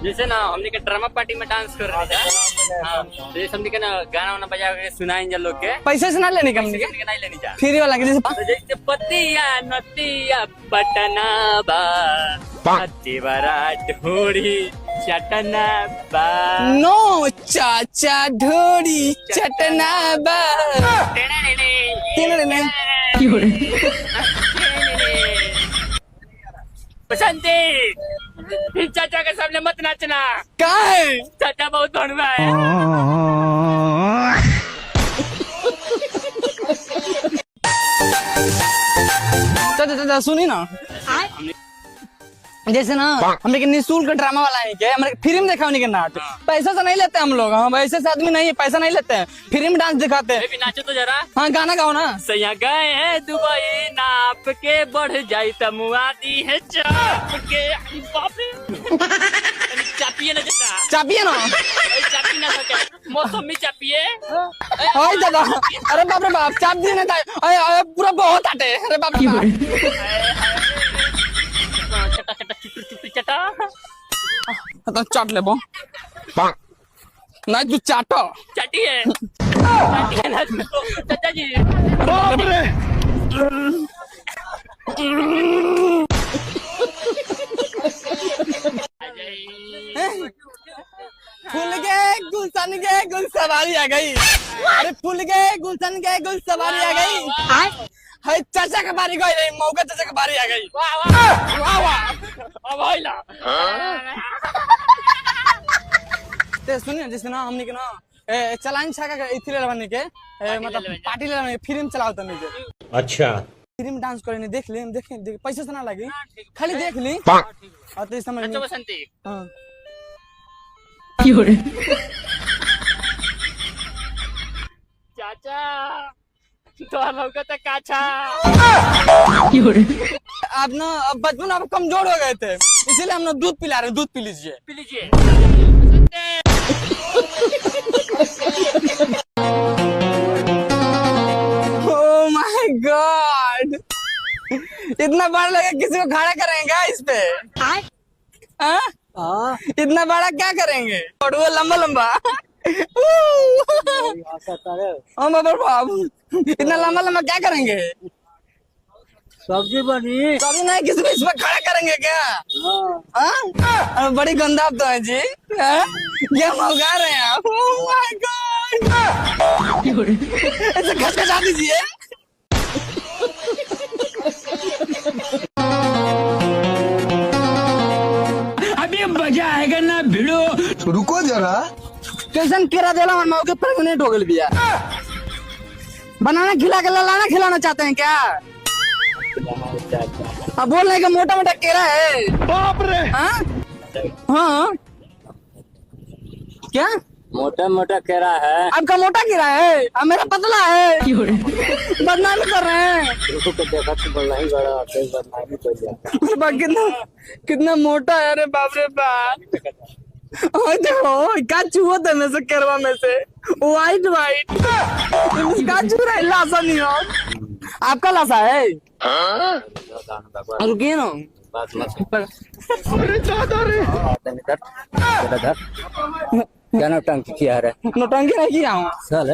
जैसे ना हमने के ड्रामा पार्टी में डांस कर रहे थे। हाँ, तो जैसे हमने के ना गाना वाना बजा के सुनाएंगे लोग के पैसे से ना लेने का हमने हमने के नहीं लेनी जा। फ्री वाला के जैसे तो जैसे पतिया नतिया पटना बा पतिवरा ढोड़ी चटना बा नो चाचा ढोरी चटना बा बसंती चाचा के सामने मत नाचना, का है चाचा बहुत भड़वा है। चाचा चाचा सुनी ना, जैसे ना हमने के निःशुल्क ड्रामा वाला है क्या, हमारे फ्री में देखा के नाच, पैसा से नहीं लेते हम लोग, हम ऐसे से आदमी नहीं है, पैसा नहीं लेते हैं, फ्री में डांस दिखाते हैं। भी नाचो तो जरा। हाँ गाना गाओ ना। सैया गए हैं दुबई नाप के बढ़ जाई तमुआदी है चाप के। अरे बाप रे चापिए ना जैसा चापिए ना, चापी ना सके मौसमी चापिए। हाय दादा, अरे बाप रे बाप, चाप दी ना अरे पूरा बहुत हटे, अरे बाप रे चटा चटा चुटू चुटू चटा तो चाट ले बो ना, तू चाटो चटिए चटिए ना चाचा जी। बाप रे फूल गए गुलशन के गुल सवारी आ गई, अरे फूल गए गुलशन के गुल सवारी आ गई, है चाचा के बारी गई, मौका चाचा के बारी आ गई। वाह वाह वाह वाह अब होइला। ते सुनिए जैसे ना हमने के ना चलान छाका के इथले बने के मतलब पार्टी ले बने फिल्म चलाओ तने के। अच्छा फिल्म डांस करे ने देख ले, हम देखें पैसे से ना लगी, खाली देख ली और तो समझ अच्छा बसंती हां चाचा तो लौका तक काचा। अब ना अब बचपन अब कमजोर हो गए थे, इसीलिए हम ना दूध पिला रहे हैं, दूध पी लीजिए। पी लीजिए। ओह माय गॉड, इतना बड़ा लगा किसी को खड़ा करेंगे इस पे? हाँ इतना बड़ा क्या करेंगे, और वो लंबा लंबा हाँ बाबा बाप, इतना लंबा लंबा क्या करेंगे? सब्जी बनी कभी नहीं किसी को इस पे खड़ा करेंगे क्या? हाँ बड़ी गंदा आप तो है जी, क्या मौका रहे हैं आप? ओह माय गॉड, ऐसे खसखसा दीजिए। अभी मजा आएगा ना भिड़ो। रुको जरा, कैसन केरा देला मन मौके प्रेग्नेंट हो गई बिया, बनाना खिला के लाना खिलाना चाहते हैं क्या? अब बोल रहे हैं कि मोटा मोटा केरा है। बाप रे। हाँ हाँ क्या मोटा मोटा केरा है, आपका मोटा केरा है, अब मेरा पतला है, बदनामी कर रहे हैं। देखा तो बड़ा ही बड़ा बदनामी कर दिया। कितना कितना मोटा है, अरे बाप रे बाप, और देखो क्या चूहा था में से केरवा में से वाइट वाइट क्या चू रहा है, लाशा नहीं हो आपका, लाशा है। रुकिए ना, क्या नौटंकी किया है? नौटंकी नहीं किया हूँ चल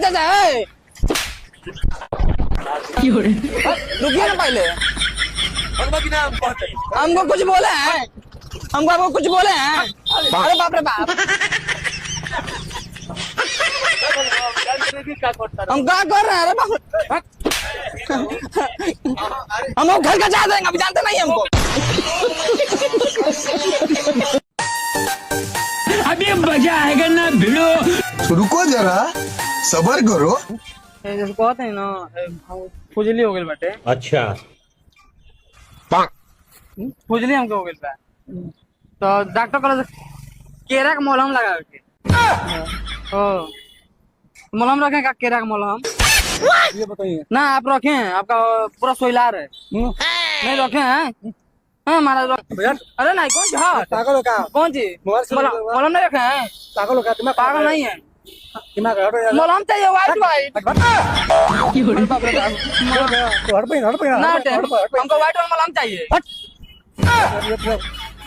चाचा रुकिए ना पहले, हमको कुछ बोले हैं, हमको आपको कुछ बोले हैं, अरे बाप रे बाप, हम क्या कर रहे हैं, अरे बाप हम घर का चाह देंगे, अभी जानते नहीं हमको। अभी मजा आएगा ना भिड़ो। रुको जरा, सबर करो। जैसे कहते हैं ना फुजली हो गई बेटे। अच्छा फुजली हमको हो गई बा, तो डॉक्टर कहला केरा का मलहम लगा के, ओ मलहम रखें का केरा का मलहम? ये बताइए ना आप रखें, आपका पूरा सोइलार है, नहीं रखे हैं? हाँ महाराज अरे नहीं कौन सी, हाँ पागल हो क्या? कौन सी मलहम नहीं रखे हैं? पागल हो क्या? तुम्हें पागल नहीं है, दिमाग हटो यार मलहम चाहिए व्हाइट व्हाइट तो हट पे ना हटे हमको व्हाइट वाला मलहम चाहिए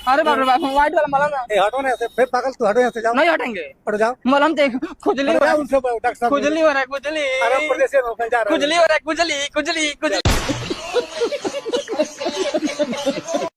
अरे बाप रे बाप व्हाइट वाला मलहम ए हटो ना ऐसे फिर पागल तू हटो यहाँ से जाओ नहीं हटेंगे हटो जाओ मलहम चाहिए खुजली हो रहा है उनसे डॉक्टर साहब खुजली हो रहा है खुजली आराम प्रदेश से जा रहा है खुजली हो रहा है खुजली खुजली खुजली